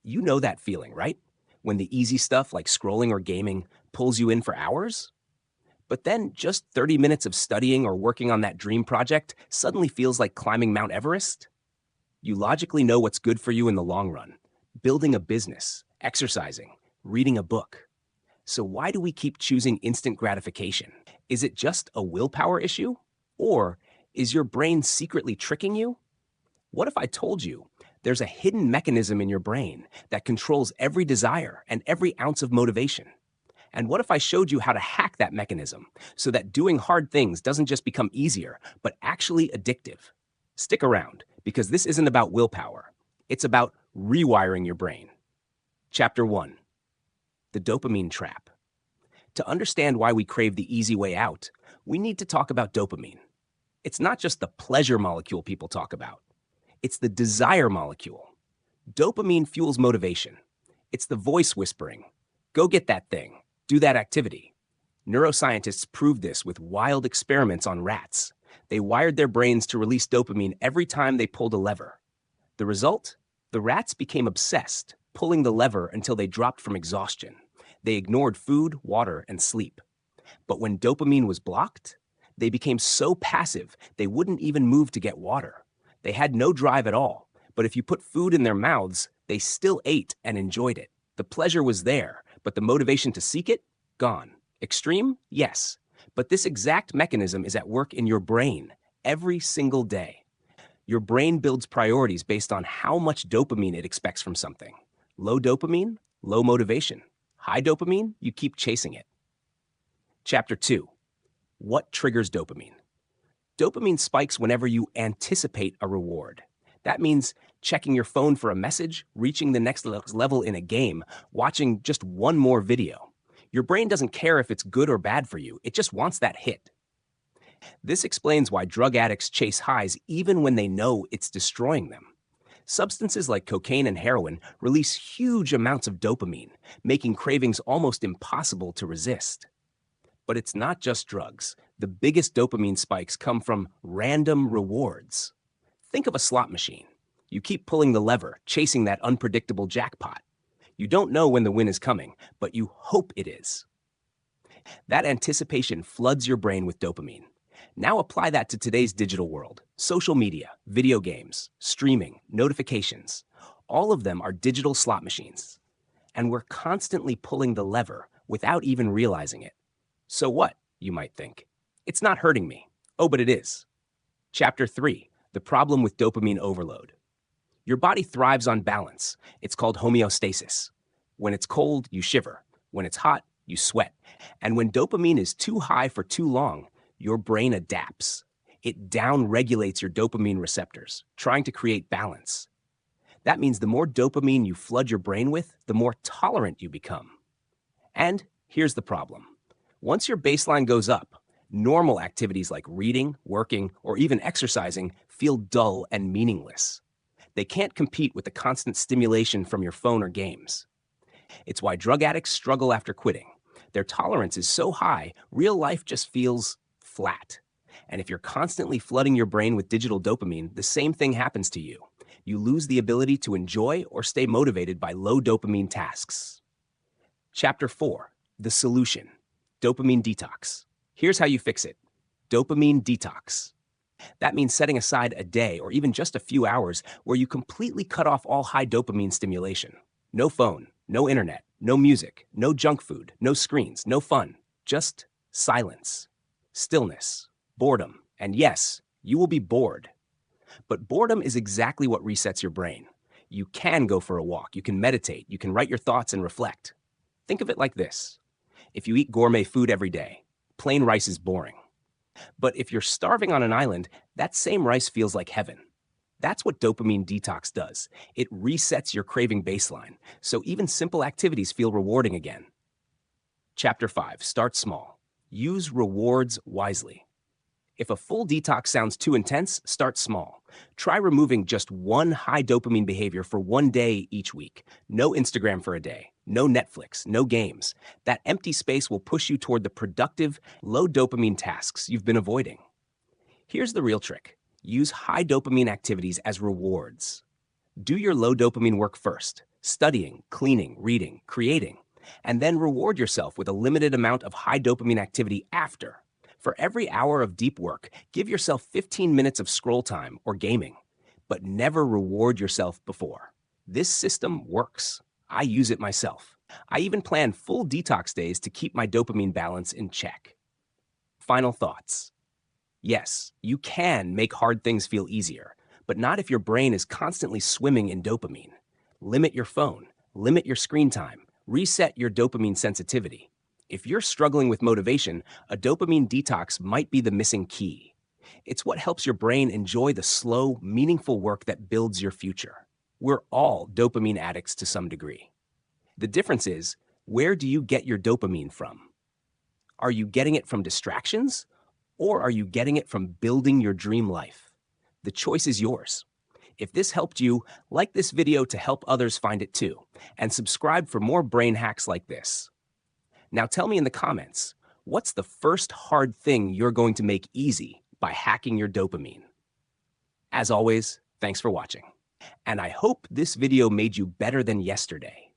You know that feeling, right? When the easy stuff like scrolling or gaming pulls you in for hours? But then just 30 minutes of studying or working on that dream project suddenly feels like climbing Mount Everest? You logically know what's good for you in the long run: building a business, exercising, reading a book. So why do we keep choosing instant gratification? Is it just a willpower issue? Or is your brain secretly tricking you? What if I told you there's a hidden mechanism in your brain that controls every desire and every ounce of motivation? And what if I showed you how to hack that mechanism so that doing hard things doesn't just become easier, but actually addictive? Stick around, because this isn't about willpower. It's about rewiring your brain. Chapter 1: The Dopamine Trap. To understand why we crave the easy way out, we need to talk about dopamine. It's not just the pleasure molecule people talk about, it's the desire molecule. Dopamine fuels motivation. It's the voice whispering, "Go get that thing, do that activity." Neuroscientists proved this with wild experiments on rats. They wired their brains to release dopamine every time they pulled a lever. The result? The rats became obsessed, pulling the lever until they dropped from exhaustion. They ignored food, water, and sleep. But when dopamine was blocked, they became so passive they wouldn't even move to get water. They had no drive at all, but if you put food in their mouths, they still ate and enjoyed it. The pleasure was there, but the motivation to seek it? Gone. Extreme? Yes. But this exact mechanism is at work in your brain every single day. Your brain builds priorities based on how much dopamine it expects from something. Low dopamine, low motivation. High dopamine, you keep chasing it. Chapter 2: What triggers dopamine? Dopamine spikes whenever you anticipate a reward. That means checking your phone for a message, reaching the next level in a game, watching just one more video. Your brain doesn't care if it's good or bad for you, it just wants that hit. This explains why drug addicts chase highs even when they know it's destroying them. Substances like cocaine and heroin release huge amounts of dopamine, making cravings almost impossible to resist. But it's not just drugs. The biggest dopamine spikes come from random rewards. Think of a slot machine. You keep pulling the lever, chasing that unpredictable jackpot. You don't know when the win is coming, but you hope it is. That anticipation floods your brain with dopamine. Now apply that to today's digital world: social media, video games, streaming, notifications. All of them are digital slot machines. And we're constantly pulling the lever without even realizing it. So what, you might think? It's not hurting me. Oh, but it is. Chapter 3: The Problem with Dopamine Overload. Your body thrives on balance. It's called homeostasis. When it's cold, you shiver. When it's hot, you sweat. And when dopamine is too high for too long, your brain adapts. It down-regulates your dopamine receptors, trying to create balance. That means the more dopamine you flood your brain with, the more tolerant you become. And here's the problem. Once your baseline goes up, normal activities like reading, working, or even exercising feel dull and meaningless. They can't compete with the constant stimulation from your phone or games. It's why drug addicts struggle after quitting. Their tolerance is so high, real life just feels flat. And if you're constantly flooding your brain with digital dopamine, the same thing happens to you. You lose the ability to enjoy or stay motivated by low dopamine tasks. Chapter 4: The Solution: Dopamine Detox. Here's how you fix it. Dopamine detox. That means setting aside a day or even just a few hours where you completely cut off all high dopamine stimulation. No phone, no internet, no music, no junk food, no screens, no fun. Just silence, stillness, boredom. And yes, you will be bored. But boredom is exactly what resets your brain. You can go for a walk, you can meditate, you can write your thoughts and reflect. Think of it like this. If you eat gourmet food every day, plain rice is boring. But if you're starving on an island, that same rice feels like heaven. That's what dopamine detox does. It resets your craving baseline, so even simple activities feel rewarding again. Chapter 5: Start small. Use rewards wisely. If a full detox sounds too intense, start small. Try removing just one high dopamine behavior for one day each week. No Instagram for a day. No Netflix. No games. That empty space will push you toward the productive, low dopamine tasks you've been avoiding. Here's the real trick. Use high dopamine activities as rewards. Do your low dopamine work first. studying, cleaning, reading, creating, and then reward yourself with a limited amount of high dopamine activity after. For every hour of deep work, give yourself 15 minutes of scroll time or gaming, but never reward yourself before. This system works. I use it myself. I even plan full detox days to keep my dopamine balance in check. Final thoughts. Yes, you can make hard things feel easier, but not if your brain is constantly swimming in dopamine. Limit your phone, limit your screen time, reset your dopamine sensitivity. If you're struggling with motivation, a dopamine detox might be the missing key. It's what helps your brain enjoy the slow, meaningful work that builds your future. We're all dopamine addicts to some degree. The difference is, where do you get your dopamine from? Are you getting it from distractions? Or are you getting it from building your dream life? The choice is yours. If this helped you, like this video to help others find it too, and subscribe for more brain hacks like this. Now tell me in the comments, what's the first hard thing you're going to make easy by hacking your dopamine? As always, thanks for watching. And I hope this video made you better than yesterday.